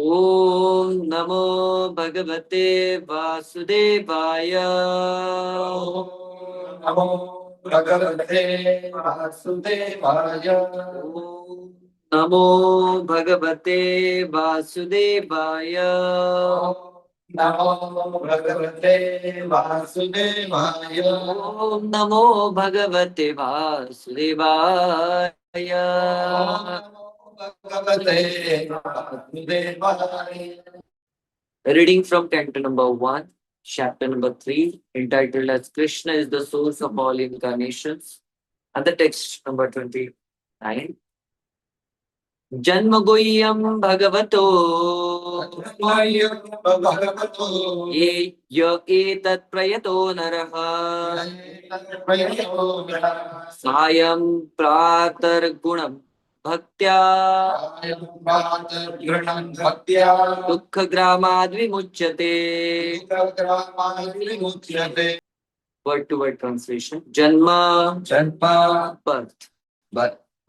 Om Namo Bhagavate Vasudevaya. Om Namo Bhagavate Vasudevaya. Om Namo Bhagavate Vasudevaya. Namo Bhagavate Vasudevaya. Om Namo Bhagavate Vasudevaya. Bhagavate Vasudevaya. Reading from Canto number 1, chapter number 3, entitled as Krishna is the source of all incarnations, and the text number 29. Janmagoyam Bhagavato ye etat prayato naraha sayam pratar gunam bhaktya dukkha gramad vimuchyate. Word to word translation. Janma, birth.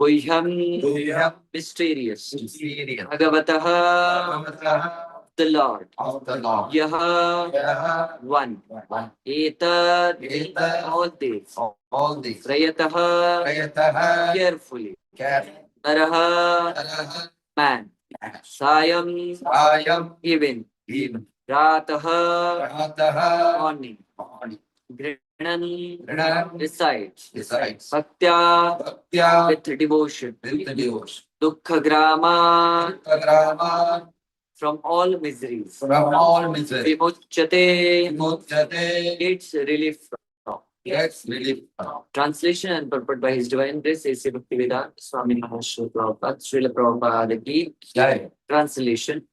Guhyam, mysterious. Bhagavataha, the Lord. Yaha, one. Etat, all these. Prayataha, carefully. Naraha, man. Sayam, even. Rataha, morning. Grinan, recites. Bhaktya, with devotion. Dukkha grama, from all miseries. Vimuchyate, gets relief from. Translation and purport by His Divine Grace A.C. Bhaktivedanta Swami Mahashri Prabhupada Srila Prabhupada Ki Jai. Translation.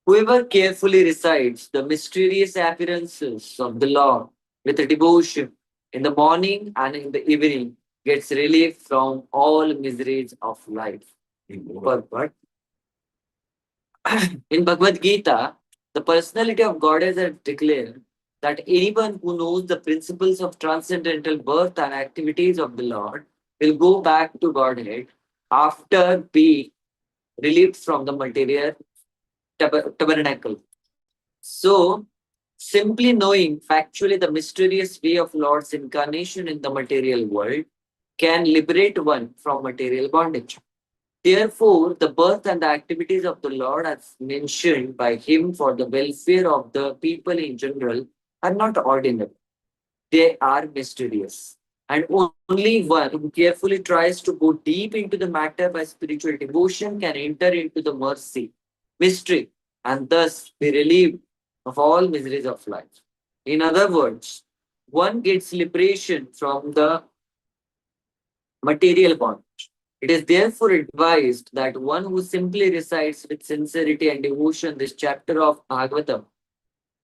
Whoever carefully recites the mysterious appearances of the Lord with devotion in the morning and in the evening gets relief from all miseries of life. Purport. In Bhagavad Gita, the personality of Godhead has declared that anyone who knows the principles of transcendental birth and activities of the Lord will go back to Godhead after being relieved from the material tabernacle. So, simply knowing factually the mysterious way of Lord's incarnation in the material world can liberate one from material bondage. Therefore, the birth and the activities of the Lord, as mentioned by Him for the welfare of the people in general, are not ordinary. They are mysterious. And only one who carefully tries to go deep into the matter by spiritual devotion can enter into the mystery, and thus be relieved of all miseries of life. In other words, one gets liberation from the material bondage. It is therefore advised that one who simply recites with sincerity and devotion this chapter of Bhagavatam,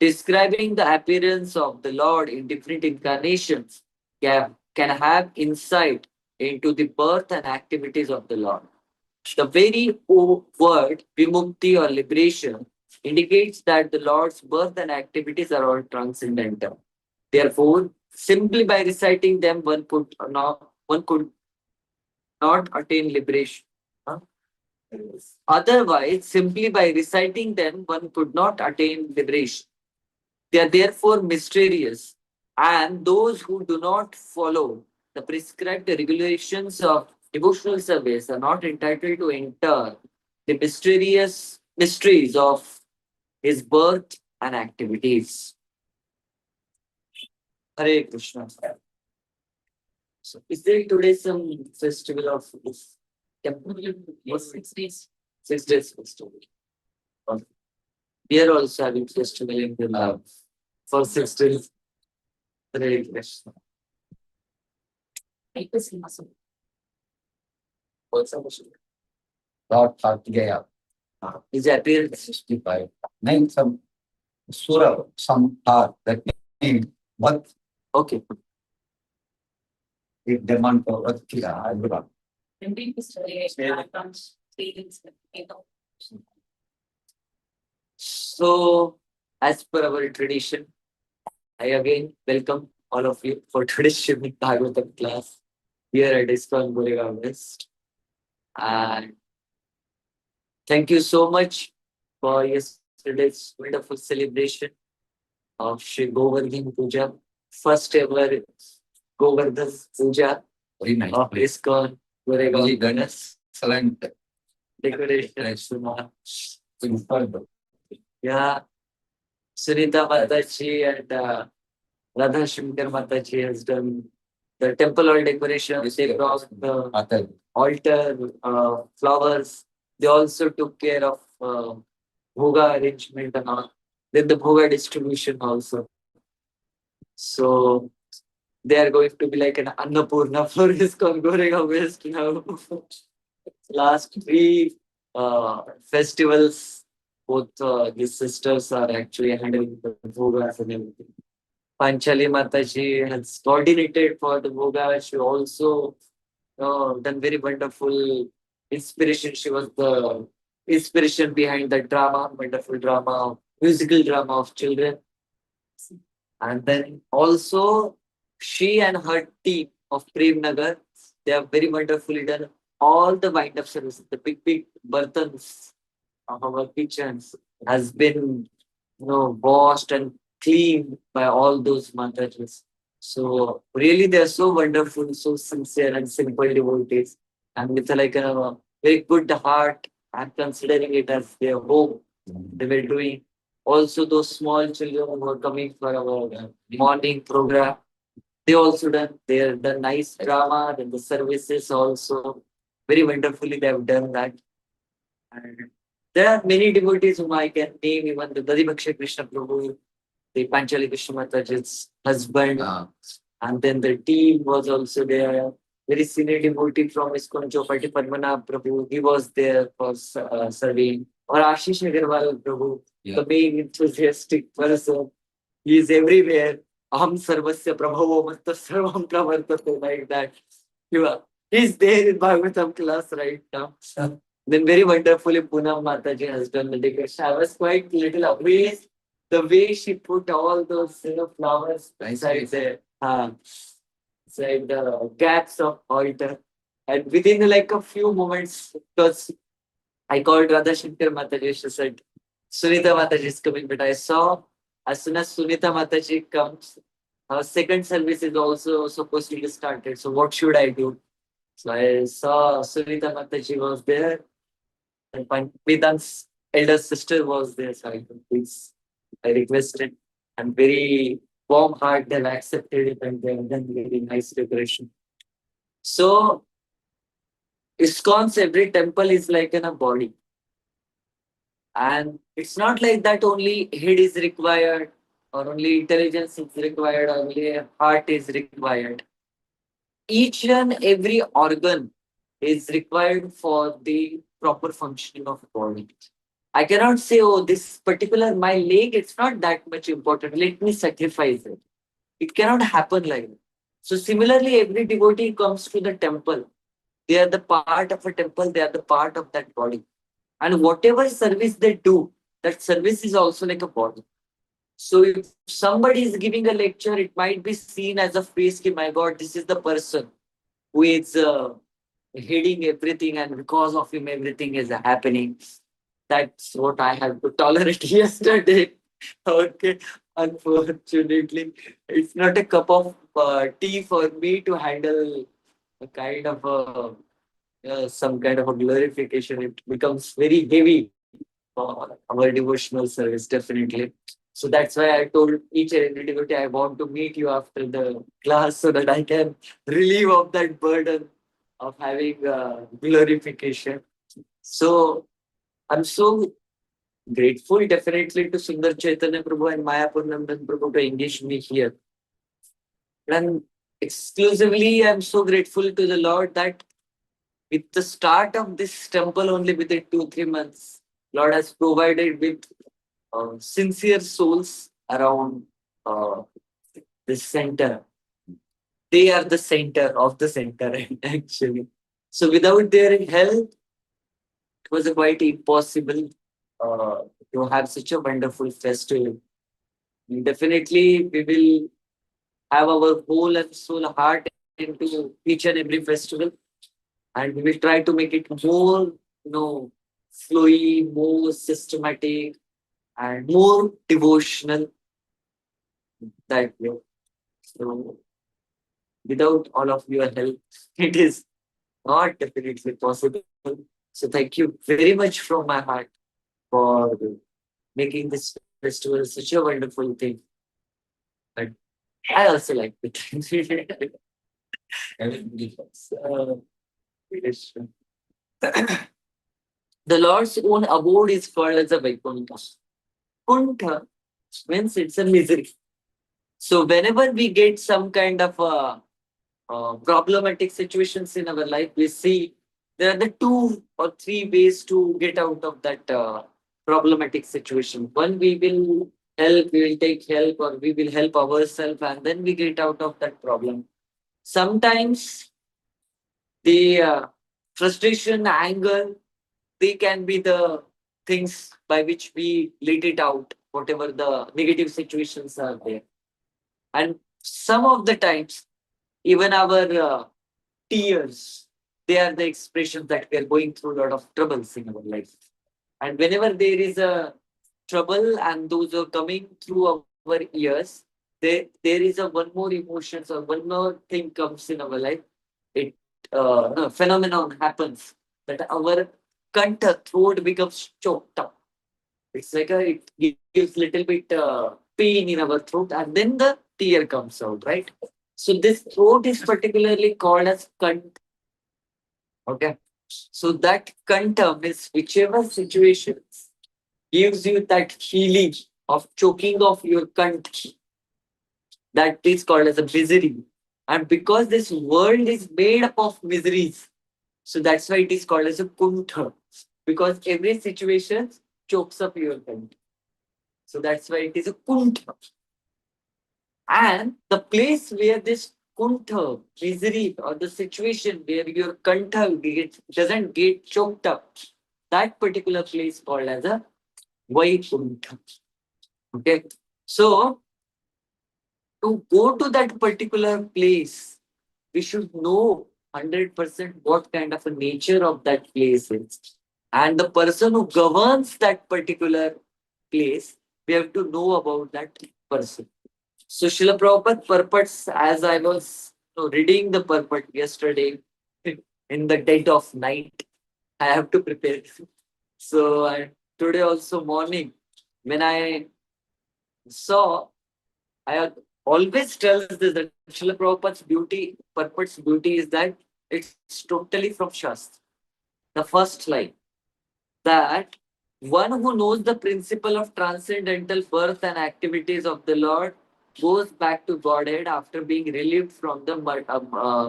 describing the appearance of the Lord in different incarnations, can have insight into the birth and activities of the Lord. The very word vimukti or liberation indicates that the Lord's birth and activities are all transcendental. Therefore, simply by reciting them, one could not attain liberation. Huh? Otherwise, simply by reciting them, one could not attain liberation. They are therefore mysterious, and those who do not follow the prescribed regulations of devotional service are not entitled to enter the mysterious mysteries of his birth and activities. Hare Krishna. So, is there today some festival of this temple? Yes, 6 days. 6 days festival. Okay. We are also having festival in the love for 6 days. Hare Krishna. What's up? Lord Kartikeya. His appearance. 65. Name some Sura, some art that means what Okay. it demand for what Kiya. So, as per our tradition, I again welcome all of you for today's Srimad Bhagavatam class here at ISKCON Goregaon West. And thank you so much for yesterday's wonderful celebration of Sri Govardhan Puja, first ever Govardhan Puja Very nice. of ISKCON Goregaon. Very excellent Decoration. superb. Yeah, Sunita Mataji and Radha Shankar Mataji has done the temple hall decoration. They brought the Atal. altar, flowers. They also took care of bhoga arrangement and all. Then the bhoga distribution also. So they are going to be like an Annapurna for ISKCON Goregaon West now. Last three festivals, both his sisters are actually handling the bhogas and everything. Panchali Mataji has coordinated for the bhoga. She also done very wonderful inspiration. She was the inspiration behind the drama, wonderful drama, musical drama of children. And then also she and her team of Prem Nagar, they have very wonderfully done all the wind up services, the big burtons of our kitchens has been washed and cleaned by all those Matajas. So really they are so wonderful, so sincere and simple devotees. And with like a very good heart and considering it as their home, they were doing. Also those small children who were coming for our morning program, they also done the nice drama and the services also very wonderfully they have done that. And there are many devotees whom I can name, even the Dadibaksha Krishna Prabhu, the Panchali Krishna Mataji's husband, and then the team was also there. Very senior devotee from ISKCON Chopati Padmanabh Prabhu, he was there for serving. Or Ashish Agarwal Prabhu, the main enthusiastic person. He is everywhere. Aham sarvasya prabhavo matta sarvam pravartate, like that. He's there in Bhagavatam class right now. Then very wonderfully Poonam Mataji has done the decoration. I was quite little amazed the way she put all those flowers inside the inside the gaps of altar. And within like a few moments, because I called Radha Shankar Mataji, she said, Sunita Mataji is coming, but I saw as soon as Sunita Mataji comes, our second service is also supposed to be started. So what should I do? So I saw Sunita Mataji was there and Vedan's elder sister was there. So I said, please, I requested and very warm heart they've accepted it and they've done very nice decoration. So ISKCON's every temple is like in a body. And it's not like that only head is required or only intelligence is required or only heart is required. Each and every organ is required for the proper functioning of the body. I cannot say, oh, this particular, my leg, it's not that much important. Let me sacrifice it. It cannot happen like that. So similarly, every devotee comes to the temple. They are the part of a temple. They are the part of that body. And whatever service they do, that service is also like a body. So if somebody is giving a lecture, it might be seen as a face, ki, my God, this is the person who is heading everything and because of him everything is happening. That's what I have to tolerate yesterday. Okay, unfortunately, it's not a cup of tea for me to handle a kind of some kind of a glorification. It becomes very heavy for our devotional service, definitely. So that's why I told each and every devotee I want to meet you after the class so that I can relieve of that burden of having glorification. So I'm so grateful definitely to Sundar Chaitanya Prabhu and Mayapur Nandan Prabhu to engage me here. And exclusively, I'm so grateful to the Lord that with the start of this temple only within 2-3 months, Lord has provided with sincere souls around uh, this center. They are the center of the center, actually. So without their help, it was quite impossible uh, to have such a wonderful festival. And definitely, we will have our whole and soul heart into each and every festival, and we will try to make it more, flowy, more systematic, and more devotional that way. So without all of your help, it is not definitely possible. So thank you very much from my heart for making this festival such a wonderful thing. But I also like it. So, yes. The Lord's own abode is called as a Vaikuntha. Kuntha means it's a misery. So whenever we get some kind of problematic situations in our life, we see there are the two or three ways to get out of that problematic situation. One, we will help, we will take help, or we will help ourselves, and then we get out of that problem. Sometimes the frustration, anger, they can be the things by which we let it out, whatever the negative situations are there. And some of the times, even our tears, they are the expressions that we are going through a lot of troubles in our life. And whenever there is a trouble and those are coming through our ears, there is a one more emotions or one more thing comes in our life. It no, phenomenon happens that our kanta throat becomes choked up. It's like it gives little bit pain in our throat, and then the tear comes out, right? So this throat is particularly called as kant. Okay. So that kanta is whichever situations gives you that feeling of choking off your kant, that is called as a misery. And because this world is made up of miseries, so that's why it is called as a kuntha. Because every situation chokes up your kant. So that's why it is a kuntha. And the place where this kuntha, misery, or the situation where your kantha doesn't get choked up, that particular place called as a Vaikuntha. Okay. So to go to that particular place, we should know 100% what kind of a nature of that place is. And the person who governs that particular place, we have to know about that person. So Srila Prabhupada purports, as I was reading the purport yesterday in the dead of night, I have to prepare. So today also morning, when I saw, I always tells this that Srila Prabhupada's purport's beauty is that it's totally from Shastra. The first line, that one who knows the principle of transcendental birth and activities of the Lord goes back to Godhead after being relieved from the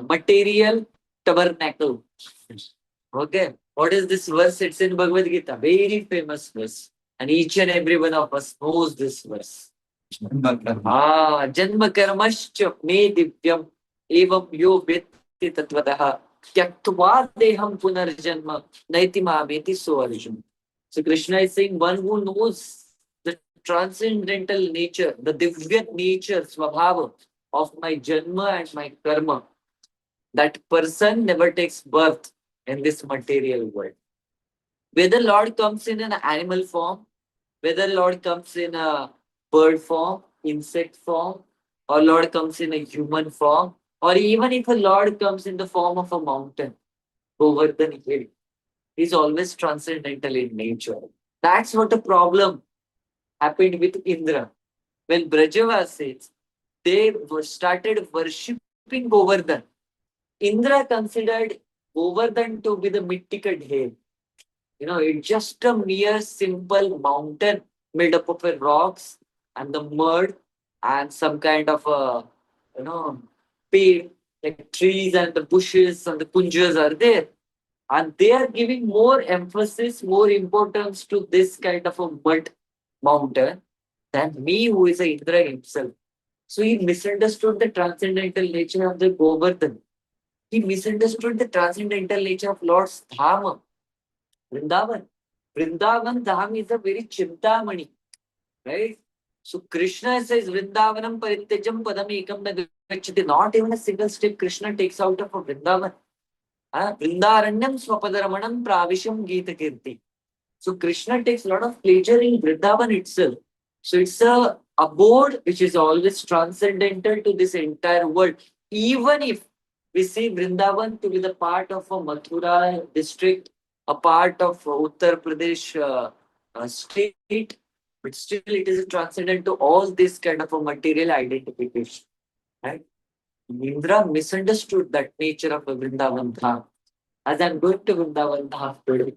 material tabernacle. Okay. What is this verse? It's in Bhagavad Gita. Very famous verse. And each and every one of us knows this verse. Janma karmascha me divyam evam yo vetti tatvataha tyaktva deham punarjanma naiti mameti so arjun. So Krishna is saying one who knows the transcendental nature, the divya nature, svabhava of my janma and my karma, that person never takes birth in this material world. Whether Lord comes in an animal form, whether Lord comes in a bird form, insect form, or Lord comes in a human form, or even if a Lord comes in the form of a mountain, Govardhan hill, he's always transcendental in nature. That's what the problem happened with Indra. When Brajavasis, they started worshipping Govardhan. Indra considered Govardhan to be the mythical hill. It's just a mere simple mountain made up of rocks and the mud and some kind of you know, pay, like trees and the bushes and the kunjas are there. And they are giving more emphasis, more importance to this kind of a mud mountain than me, who is a Indra himself. So he misunderstood the transcendental nature of the Govardhan. He misunderstood the transcendental nature of Lord's Dhama, Vrindavan. Vrindavan Dham is a very chintamani, right? So Krishna says Vrindavanam parityajam padam ekam na gacchati. Not even a single step Krishna takes out of a Vrindavan. Vrindaranyam swapadaramanam pravisham Gita Kirti. So Krishna takes a lot of pleasure in Vrindavan itself. So it's a abode which is always transcendental to this entire world. Even if we see Vrindavan to be the part of a Mathura district, a part of Uttar Pradesh state, but still it is transcendent to all this kind of a material identification. Right? Indra misunderstood that nature of a Vrindavan Dham. As I'm going to Vrindavan Dham today,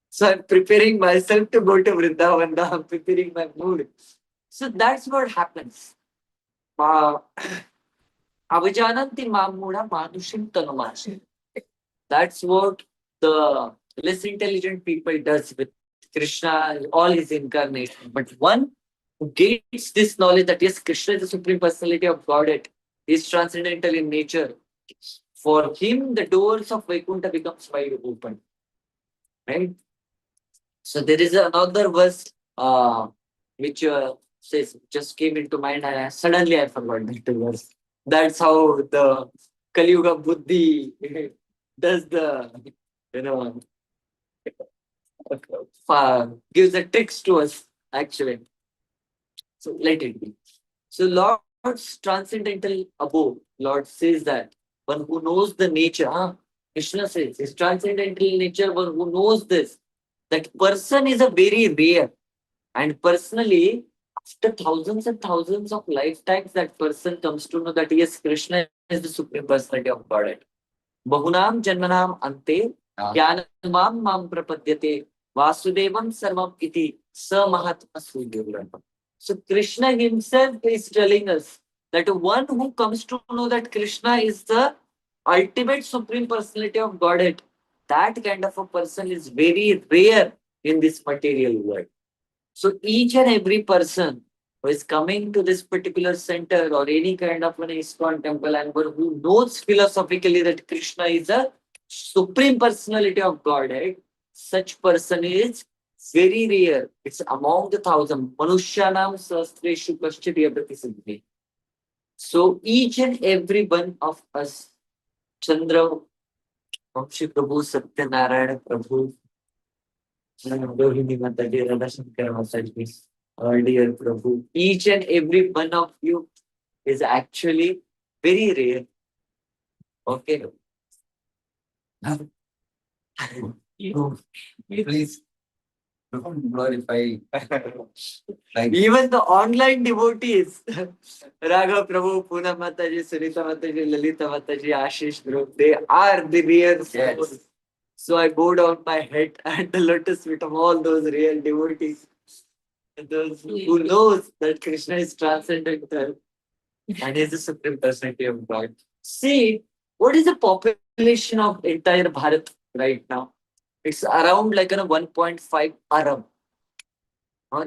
so I'm preparing myself to go to Vrindavan Dham, I'm preparing my mood. So that's what happens. Uh, Avajananti Mamura Manushim Tanumashi. That's what the less intelligent people does with Krishna, all his incarnation. But one who gains this knowledge that yes, Krishna is the supreme personality of Godhead, he is transcendental in nature. For him, the doors of Vaikuntha becomes wide open. Right? So there is another verse which says just came into mind and suddenly I forgot that verse. That's how the Kali Yuga Buddhi does the you know gives the tricks to us actually. So let it be. So Lord's transcendental abode, Lord says that one who knows the nature, Krishna says, his transcendental nature, one who knows this, that person is a very rare. And personally, after thousands and thousands of lifetimes, that person comes to know that yes, Krishna is the supreme personality of Godhead. Bahunam janmanam ante jnanamam mam prapadyate vasudevam sarvam iti samahatma sudurlabham. So Krishna himself is telling us that one who comes to know that Krishna is the ultimate supreme personality of Godhead, that kind of a person is very rare in this material world. So each and every person who is coming to this particular center or any kind of an ISKCON temple and who knows philosophically that Krishna is a supreme personality of Godhead, such person is very rare. It's among the thousand. Manushyanam sahasreshu kaschit yabrati siddhi. So each and every one of us, Chandra, Vamshi Prabhu, Satyanarayana Prabhu, Rohini Mataji, Radhashankar Masaji, our dear Prabhu. Each and every one of you is actually very rare. Okay. You please don't glorify like Even the online devotees, Raghav Prabhu, Poonam Mataji, Sunita Mataji, Lalita Mataji, Ashish Group, they are the real souls. yes. So I bow down my head at the lotus feet of all those real devotees. Those who knows that Krishna is transcendental and is the supreme personality of God. See, what is the population of entire Bharat right now? It's around like 1.5 Arab.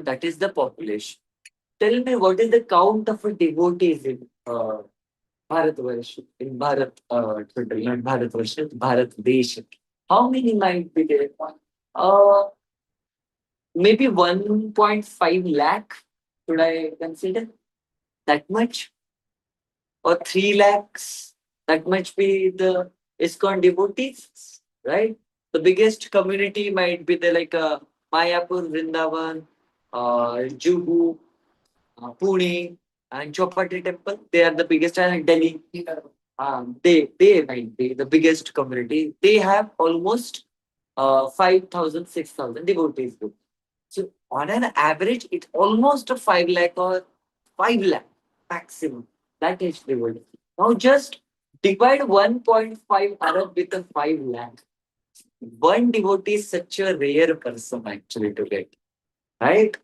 That is the population. Tell me, what is the count of devotees in Bharatvarsh, in Bharat, total, not Bharatvarsh, Bharat Desh? How many might be there? Uh, Maybe 1.5 lakh. Should I consider that much? Or 3 lakhs? That much be the ISKCON devotees, right? The biggest community might be the like Mayapur, Vrindavan, Juhu, Pune, and Chopati temple. They are the biggest, and Delhi. They might be the biggest community. They have almost 5,000, 6,000 devotees. So on an average, it's almost a 5 lakh or 5 lakh maximum. That is devotee. Now just divide 1.5 Arab with a 5 lakh. One devotee is such a rare person actually to get. Right?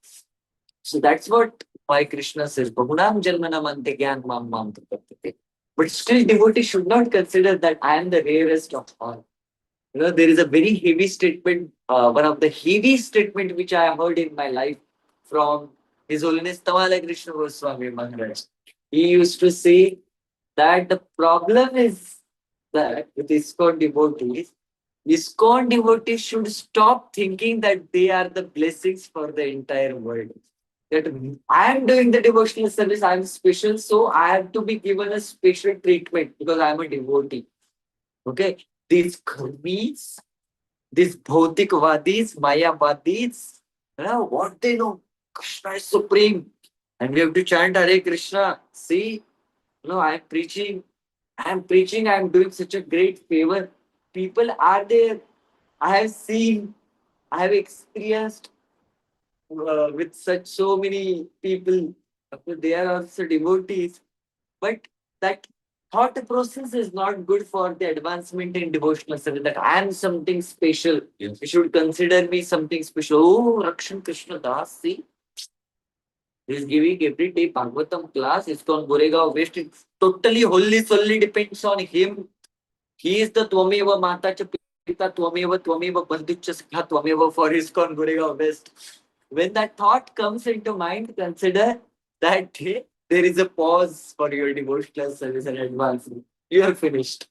So that's what why Krishna says, Bahunam Janmanam Ante Gyan Mam Mam Tapate. But still, devotee should not consider that I am the rarest of all. There is a very heavy statement, one of the heavy statement which I heard in my life from His Holiness Tamala Krishna Goswami Maharaj. He used to say that the problem is that with ISKCON devotees should stop thinking that they are the blessings for the entire world. That I am doing the devotional service, I am special, so I have to be given a special treatment because I am a devotee. Okay, these karmis These Bhautikvadis, Mayavadis, what they know? Krishna is supreme. And we have to chant Hare Krishna. See, I am preaching. I am doing such a great favor. People are there. I have seen, I have experienced with such so many people. They are also devotees. But that thought process is not good for the advancement in devotional service. That I am something special. Yes. You should consider me something special. Oh, Rakshan Krishna Das, see, he's giving every day Bhagavatam class. ISKCON Goregaon West. It totally wholly solely depends on him. He is the Twameva Mata cha Pita Twameva Bandhucha Sakha Twameva for ISKCON Goregaon West. When that thought comes into mind, consider that there is a pause for your devotional service and advancement. You are finished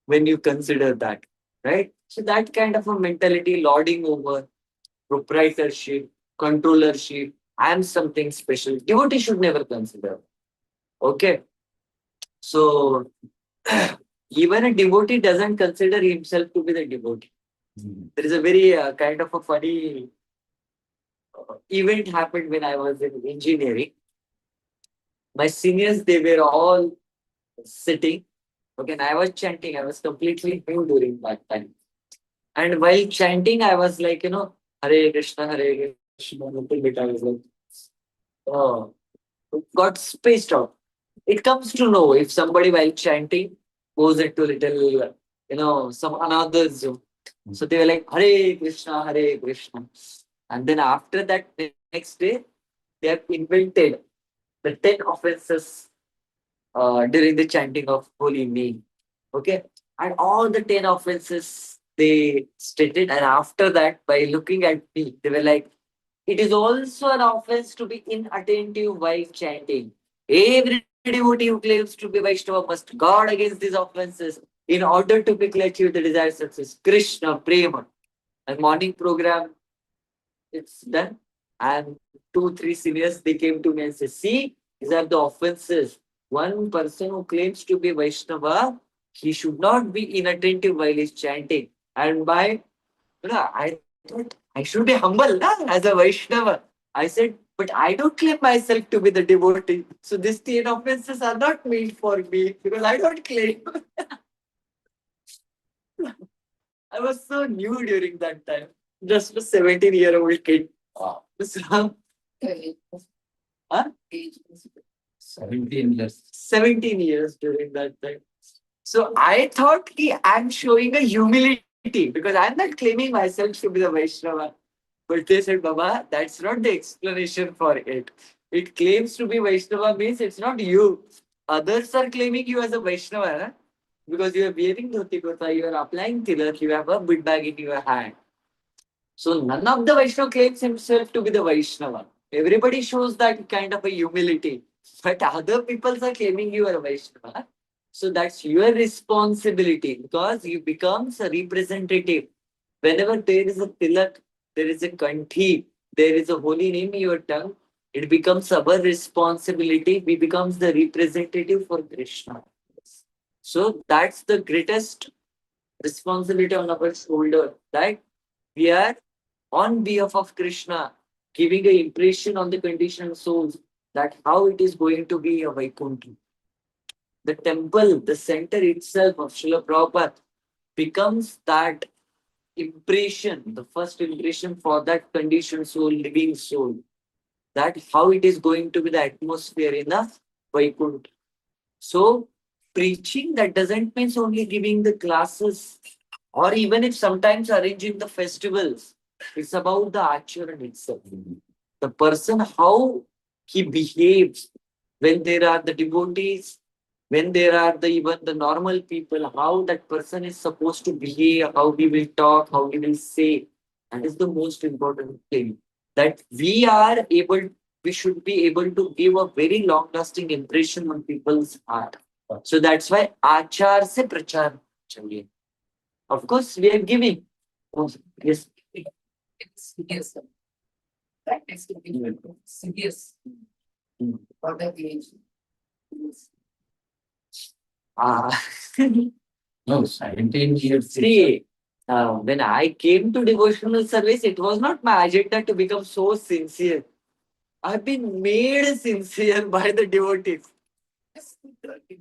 when you consider that, right? So that kind of a mentality, lording over, proprietorship, controllership, I am something special. Devotee should never consider. Okay, so even a devotee doesn't consider himself to be the devotee. There is a very kind of a funny event happened when I was in engineering. My seniors, they were all sitting. Okay, and I was chanting. I was completely new during that time. And while chanting, I was like, Hare Krishna, Hare Krishna. A little bit, I was like, oh, got spaced out. It comes to know if somebody while chanting goes into little, some another zone. So they were like, Hare Krishna, Hare Krishna. And then after that, next day, they have invented the 10 offenses during the chanting of holy name. Okay. And all the 10 offenses they stated. And after that, by looking at me, they were like, it is also an offense to be inattentive while chanting. Every devotee who claims to be Vaishnava must guard against these offenses in order to quickly achieve the desired success. Krishna, Prema. And morning program, it's done. And 2, 3 seniors, they came to me and said, see, these are the offenses. One person who claims to be Vaishnava, he should not be inattentive while he's chanting. And I thought I should be humble as a Vaishnava. I said, but I don't claim myself to be the devotee. So these 10 offenses are not made for me because I don't claim. I was so new during that time. Just a 17-year-old kid. Wow. So, huh? 17 years. 17 years during that time. So I thought I'm showing a humility because I'm not claiming myself to be the Vaishnava. But they said, Baba, that's not the explanation for it. It claims to be Vaishnava means it's not you. Others are claiming you as a Vaishnava because you are wearing dhoti kurta, you are applying tilak, you have a bid bag in your hand. So none of the Vaishnava claims himself to be the Vaishnava. Everybody shows that kind of a humility. But other people are claiming you are a Vaishnava. So that's your responsibility because you becomes a representative. Whenever there is a tilak, there is a kanthi, there is a holy name in your tongue, it becomes our responsibility. We becomes the representative for Krishna. So that's the greatest responsibility on our shoulder that we are on behalf of Krishna, giving an impression on the conditioned souls that how it is going to be a Vaikuntha. The temple, the center itself of Srila Prabhupada becomes that impression, the first impression for that conditioned soul, living soul, that how it is going to be the atmosphere in the Vaikuntha. So, preaching that doesn't mean only giving the classes or even if sometimes arranging the festivals. It's about the acharan itself. The person, how he behaves when there are the devotees, when there are the even the normal people, how that person is supposed to behave, how he will talk, how he will say. That is the most important thing. That we should be able to give a very long-lasting impression on people's heart. So that's why achar se prachar chahiye. Of course, we are giving. Oh, yes. It's serious. Practice to be serious for the age. Ah. No, 17 years. See, when I came to devotional service, it was not my agenda to become so sincere. I've been made sincere by the devotees. Just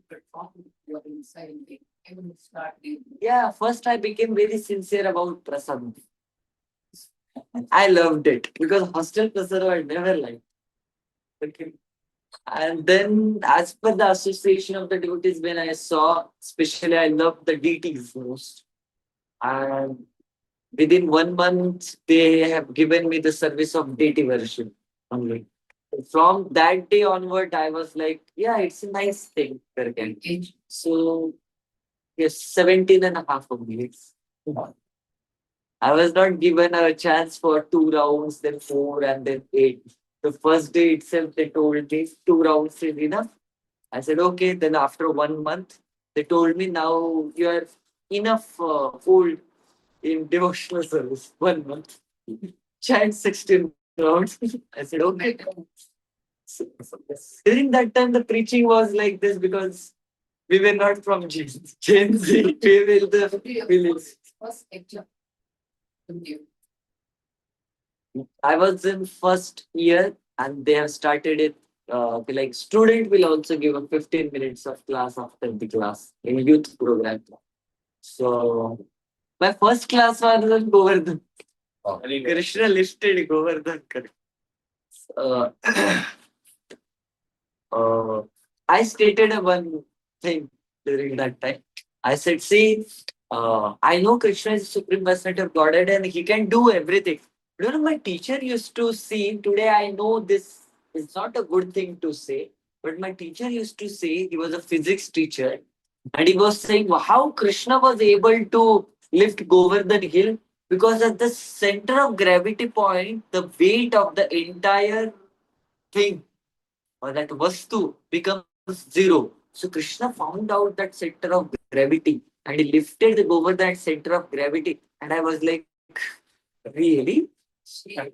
perform your inside and you start doing. Yeah, first I became very sincere about prasad. I loved it because hostel prasad I never liked. Okay. And then, as per the association of the devotees, when I saw, especially I loved the deities most. And within 1 month, they have given me the service of deity worship only. From that day onward, I was like, yeah, it's a nice thing. Age. So, yes, 17 and a half of minutes. I was not given a chance for 2 rounds, then 4, and then 8. The first day itself, they told me 2 rounds is enough. I said, okay. Then after 1 month, they told me now you are enough old in devotional service. 1 month. Chant 16 rounds. I said, okay. During that time, the preaching was like this because we were not from Gen Z. We were the village. First exam. I was in first year and they have started it. Like student will also give a 15 minutes of class after the class in youth program. So my first class was on Govardhan. Oh. Krishna listed Govardhan. Uh, uh, I stated one thing during that time. I said, see, I know Krishna is the supreme personality of Godhead and he can do everything. You know, my teacher used to see, today I know this is not a good thing to say, but my teacher used to say, he was a physics teacher, and he was saying how Krishna was able to lift Govardhan hill because at the center of gravity point, the weight of the entire thing or that vastu becomes zero. So Krishna found out that center of gravity and he lifted over that center of gravity. And I was like, really?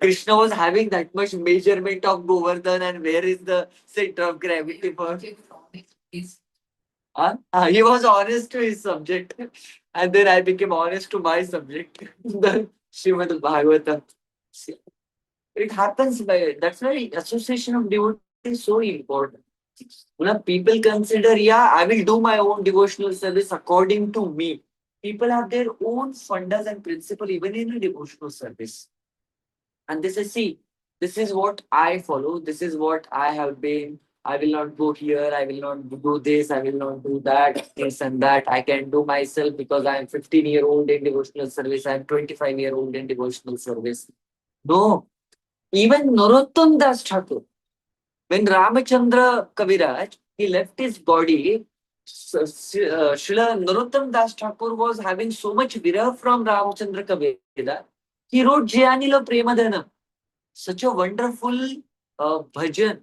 Krishna was having that much measurement of Govardhan and where is the center of gravity for? Is He was honest to his subject. And then I became honest to my subject. The Srimad Bhagavatam. It happens by that's why association of devotees is so important. You know, people consider, yeah, I will do my own devotional service according to me. People have their own fundas and principle even in a devotional service. And this is see, this is what I follow, this is what I have been. I will not go here, I will not do this, I will not do that, this and that. I can do myself because I am 15-year-old in devotional service, I am 25-year-old in devotional service. No, even Narottam Das Thakur, when Ramachandra Kaviraj, he left his body, Srila Narottam Das Thakur was having so much virah from Ramachandra Kaviraj, he wrote Jayanilo Premadhanam, such a wonderful bhajan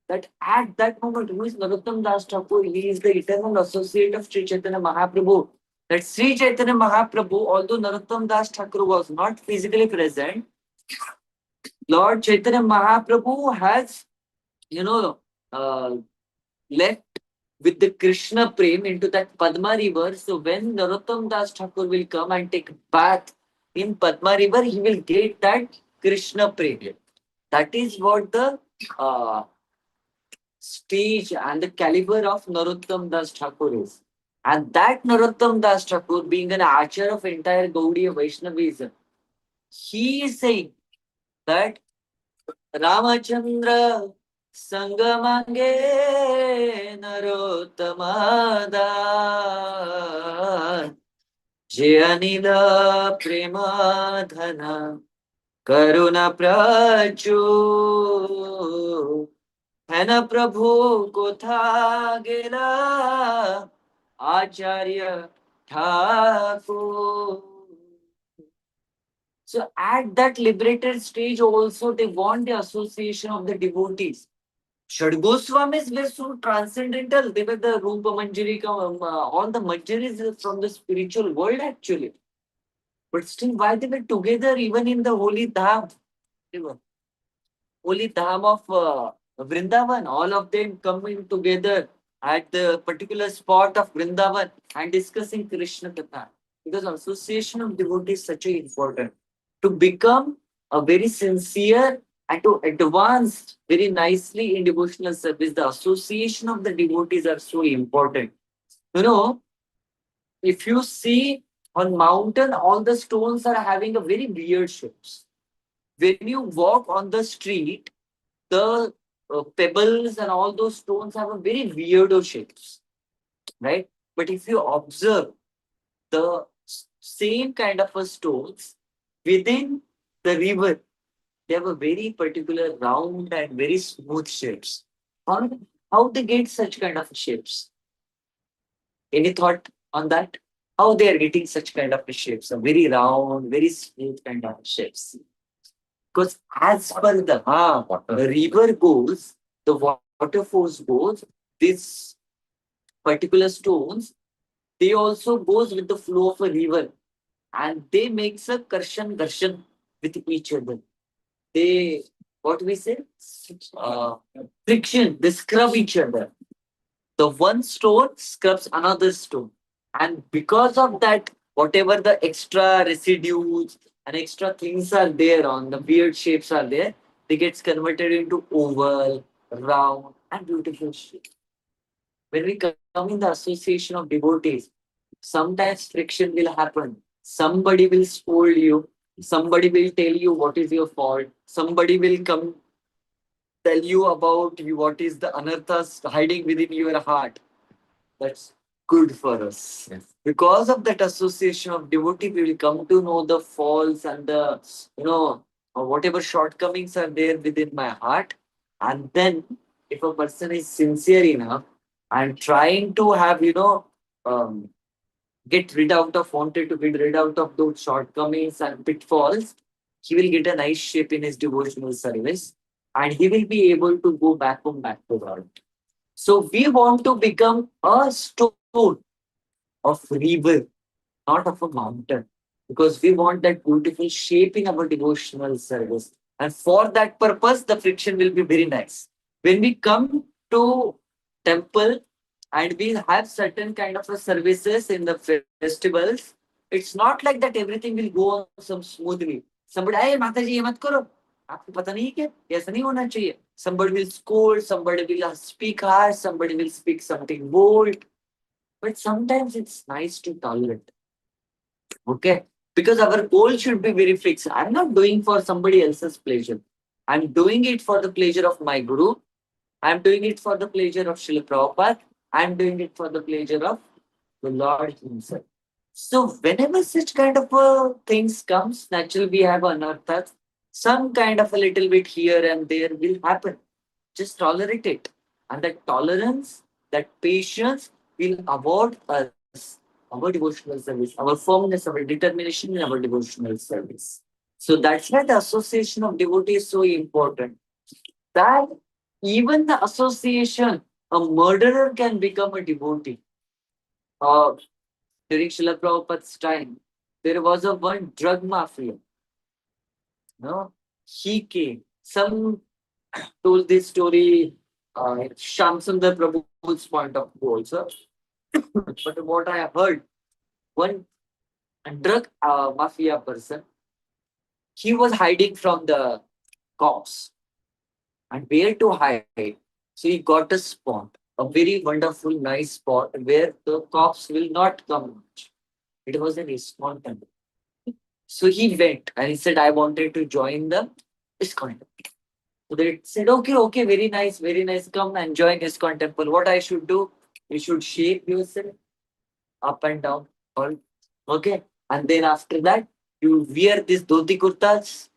that at that moment, who is Narottam Das Thakur? He is the eternal associate of Sri Chaitanya Mahaprabhu. That Sri Chaitanya Mahaprabhu, although Narottam Das Thakur was not physically present, Lord Chaitanya Mahaprabhu has, you know, uh, left with the Krishna Prem into that Padma river. So when Narottam Das Thakur will come and take bath in Padma river, he will get that Krishna Prem. That is what the stage and the caliber of Narottam Das Thakur is. And that Narottam Das Thakur, being an archer of entire Gaudiya Vaishnavism, he is saying that Ramachandra Sangamange Narottamada Jayanila Premadhana Karuna Prachu Hena Prabhu Kotha Gela Acharya Thakur. So at that liberated stage also they want the association of the devotees. Shad Goswamis were so transcendental. They were the Rupa Manjari, all the Manjaris from the spiritual world actually. But still, why they were together even in the holy Dham? Holy Dham of Vrindavan. All of them coming together at the particular spot of Vrindavan and discussing Krishna Katha. Because association of devotees is such a important. To become a very sincere and to advance very nicely in devotional service, the association of the devotees are so important. You know, if you see on mountain, all the stones are having a very weird shapes. When you walk on the street, the pebbles and all those stones have a very weirdo shapes, right? But if you observe the same kind of a stones within the river, they have a very particular round and very smooth shapes. How, how they get such kind of shapes? Any thought on that? How they are getting such kind of shapes? A very round, very smooth kind of shapes. Because as per the river goes, the water force goes, these particular stones, they also goes with the flow of a river and they makes a darshan with each other. They, what we say? Uh, Friction, they scrub each other. The one stone scrubs another stone. And because of that, whatever the extra residues and extra things are there on the weird shapes are there, they gets converted into oval, round, and beautiful shape. When we come in the association of devotees, sometimes friction will happen. Somebody will scold you. Somebody will tell you what is your fault. Somebody will come tell you about you what is the anarthas hiding within your heart. That's good for us. Yes. Because of that association of devotee, we will come to know the faults and the, whatever shortcomings are there within my heart. And then, if a person is sincere enough and trying to have, um, get rid out of, wanted to get rid out of those shortcomings and pitfalls, he will get a nice shape in his devotional service and he will be able to go back home, back to God. So we want to become a stone of river, not of a mountain, because we want that beautiful shape in our devotional service. And for that purpose, the friction will be very nice. When we come to temple and we have certain kind of a services in the festivals, it's not like that everything will go on some smoothly. Somebody, hey, Mataji, ये मत करो. आपको पता नहीं है क्या? ये ऐसा नहीं होना चाहिए. Somebody will scold, somebody will speak harsh, somebody will speak something bold. But sometimes it's nice to tolerate. Okay. Because our goal should be very fixed. I'm not doing for somebody else's pleasure. I'm doing it for the pleasure of my guru. I'm doing it for the pleasure of Srila Prabhupada. I'm doing it for the pleasure of the Lord Himself. So whenever such kind of things comes, naturally we have anarthas. Some kind of a little bit here and there will happen. Just tolerate it. And that tolerance, that patience will award us our devotional service, our firmness, our determination in our devotional service. So that's why the association of devotees is so important. That even the association, a murderer can become a devotee. During Srila Prabhupada's time, there was a one drug mafia. No, he came. Some told this story, Sham Sundar Prabhu's point of view also. But what I have heard, one drug mafia person, he was hiding from the cops. And where to hide? So he got a spot, a very wonderful, nice spot where the cops will not come much. It was an ISKCON temple. So he went and he said, I wanted to join the ISKCON temple. So they said, okay, very nice. Come and join ISKCON temple. What I should do? You should shape yourself up and down. All okay. And then after that, you wear this dhoti kurtas.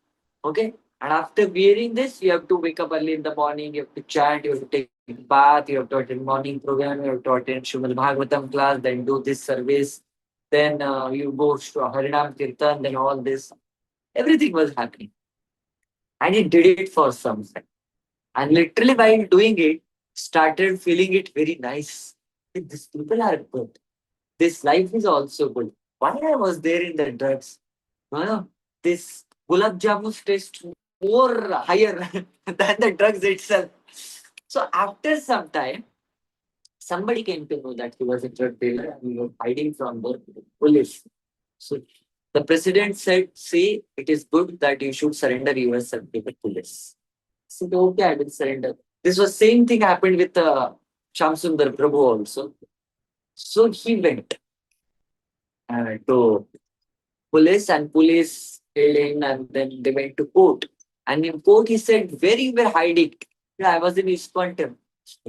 Okay. And after wearing this, you have to wake up early in the morning, you have to chant, you have to take bath, you have to attend morning program, you have to attend Srimad Bhagavatam class, then do this service. Then you go to Harinam Kirtan, then all this. Everything was happening. And he did it for some time. And literally while doing it, started feeling it very nice. These people are good. This life is also good. Why I was there in the drugs? This gulab jamun taste more higher than the drugs itself. So after some time, somebody came to know that he was a drug dealer and he was hiding from the police. So the president said, see, it is good that you should surrender yourself to the police. I said, okay, I will surrender. This was same thing happened with Shamsundar Prabhu also. So he went to police and police held him and then they went to court. And in court he said, where you were hiding? Yeah, I was in ISKCON temple.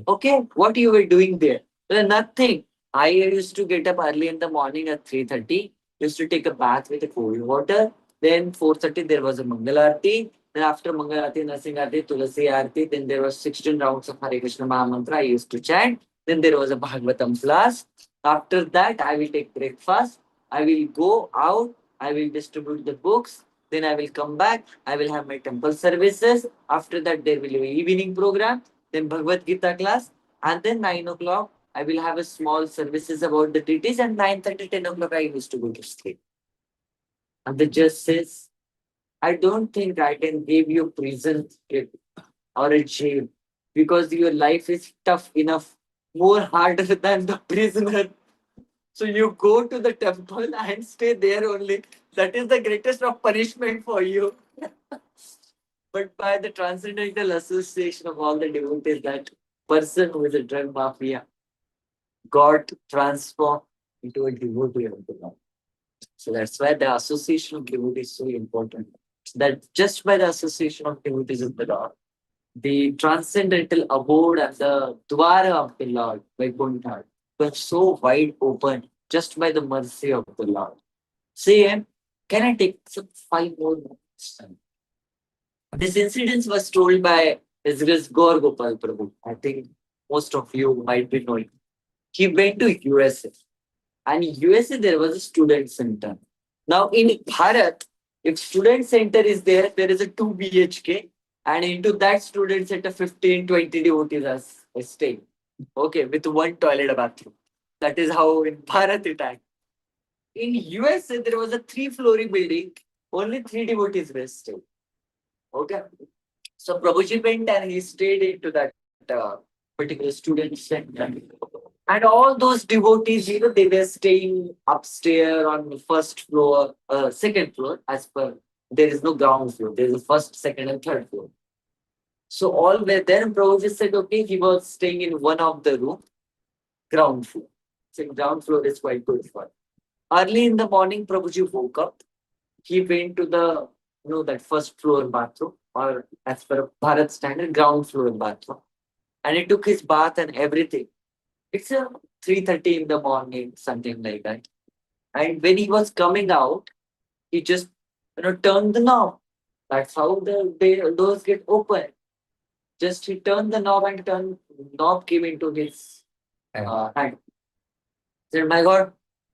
Okay, what you were doing there? Well, nothing. I used to get up early in the morning at 3:30, used to take a bath with a cold water. Then 4:30 there was a Mangalarti. Then after Mangalarti, Narsingharti, Tulasi Arti, then there was 16 rounds of Hare Krishna Mahamantra I used to chant. Then there was a Bhagavatam class. After that, I will take breakfast. I will go out. I will distribute the books. Then I will come back. I will have my temple services. After that, there will be evening program. Then Bhagavad Gita class. And then 9 o'clock, I will have a small services about the treatise. And 9:30, 10 o'clock, I used to go to sleep. And the judge says, I don't think I can give you prison or a jail because your life is tough enough, more harder than the prisoner. So you go to the temple and stay there only. That is the greatest of punishment for you. But by the transcendental association of all the devotees, that person who is a drug mafia got transformed into a devotee of the Lord. So that's why the association of devotees is so important. That just by the association of devotees of the Lord, the transcendental abode and the dwara of the Lord, Vaikuntha, were so wide open just by the mercy of the Lord. See, can I take some 5 more minutes? This incident was told by His Grace Gaur Gopal Prabhu. I think most of you might be knowing. He went to USA. And in USA, there was a student center. Now, in Bharat, if student center is there, there is a 2 BHK. And into that student center, 15, 20 devotees are staying. Okay, with one toilet bathroom. That is how in Bharat it acts. In USA, there was a 3-floor building. Only 3 devotees were staying. Okay. So Prabhuji went and he stayed into that particular student center. And all those devotees, they were staying upstairs on the first floor, second floor, as per there is no ground floor. There is a first, second, and third floor. So all were there. And Prabhuji said, okay, he was staying in one of the room, ground floor. So ground floor is quite good for him. Early in the morning, Prabhuji woke up. He went to the, that first floor bathroom, or as per Bharat standard, ground floor bathroom. And he took his bath and everything. It's a 3:30 in the morning, something like that. And when he was coming out, he just turned the knob. That's how the doors get open. Just he turned the knob and knob came into his hand. Said, my God,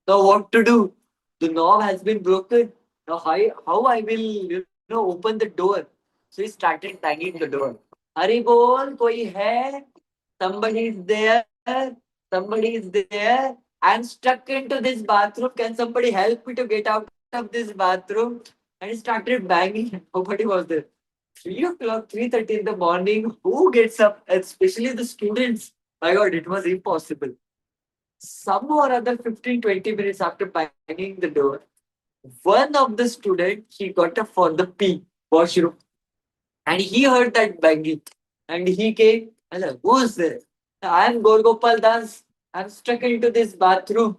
now what to do? The knob has been broken. Now how I will open the door? So he started banging the door. Hari bol, koi hai? Somebody is there. Somebody is there. I'm stuck into this bathroom. Can somebody help me to get out of this bathroom? And he started banging. Nobody was there. 3 o'clock, 3:30 in the morning. Who gets up? Especially the students. My God, it was impossible. Some or other 15, 20 minutes after banging the door, one of the students, he got up for the pee, washroom. And he heard that banging. And he came. Hello, who's there? I'm Gorgopal Das. I'm stuck into this bathroom.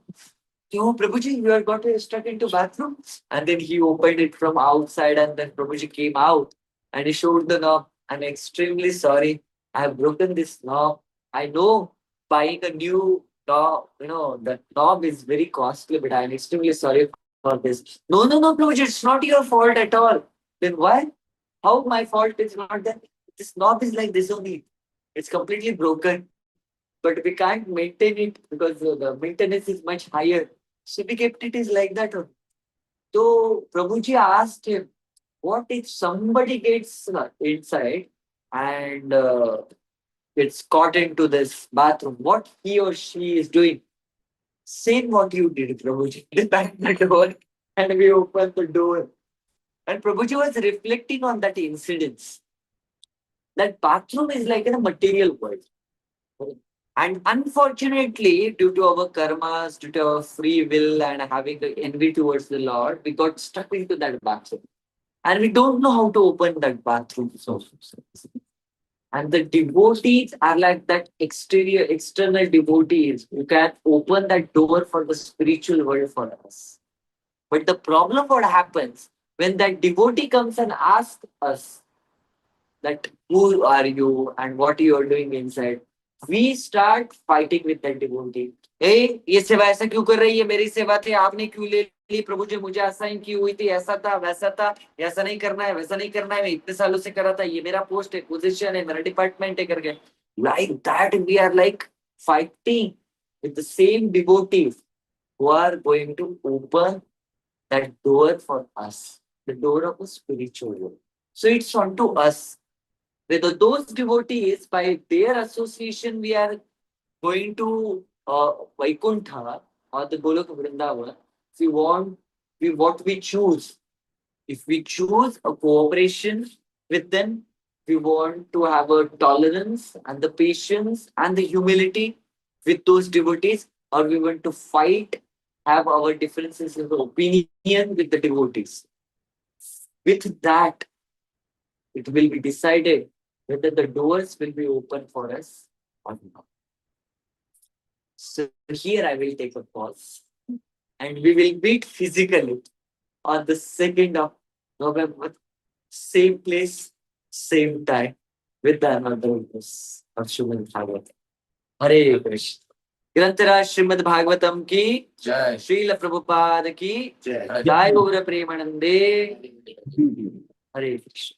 Yo, Prabhuji, you are got stuck into bathroom? And then he opened it from outside and then Prabhuji came out and he showed the knob. I'm extremely sorry. I have broken this knob. I know buying a new knob, the knob is very costly, but I'm extremely sorry for this. No, no, no, Prabhuji, it's not your fault at all. Then why? How my fault is not that? This knob is like this only. It's completely broken. But we can't maintain it because the maintenance is much higher. So we kept it is like that. So Prabhuji asked him, what if somebody gets inside and gets caught into this bathroom? What he or she is doing? Same what you did, Prabhuji. They banged the door and we opened the door. And Prabhuji was reflecting on that incident. That bathroom is like in a material world. And unfortunately, due to our karmas, due to our free will and having the envy towards the Lord, we got stuck into that bathroom. And we don't know how to open that bathroom. And the devotees are like that external devotees who can open that door for the spiritual world for us. But the problem what happens when that devotee comes and asks us that who are you and what you are doing inside, we start fighting with that devotee. Hey, ये सेवा ऐसा क्यों कर रही है? मेरी सेवा थी, आपने क्यों ले ली? प्रभु जी मुझे असाइन की हुई थी, ऐसा था वैसा था, ऐसा नहीं करना है वैसा नहीं करना है, मैं इतने सालों से कर रहा था, ये मेरा पोस्ट है, पोजीशन है, मेरा डिपार्टमेंट है करके. Like that we are like fighting with the same devotees who are going to open that door for us, the door of a spiritual world. So it's on to us. With those devotees, by their association, we are going to Vaikuntha or the Golok Vrindavan. If we want, what we choose. If we choose a cooperation with them, we want to have a tolerance and the patience and the humility with those devotees, or we want to fight, have our differences in the opinion with the devotees. With that, it will be decided whether the doors will be open for us or not. So here I will take a pause and we will meet physically on the 2nd of November, same place, same time, with the another verse of Srimad Bhagavatam. Hare Krishna. ग्रंथराज Shrimad Bhagavatam की जय श्रील प्रभुपाद की जय जय गौर प्रेमानंदे. हरे कृष्ण.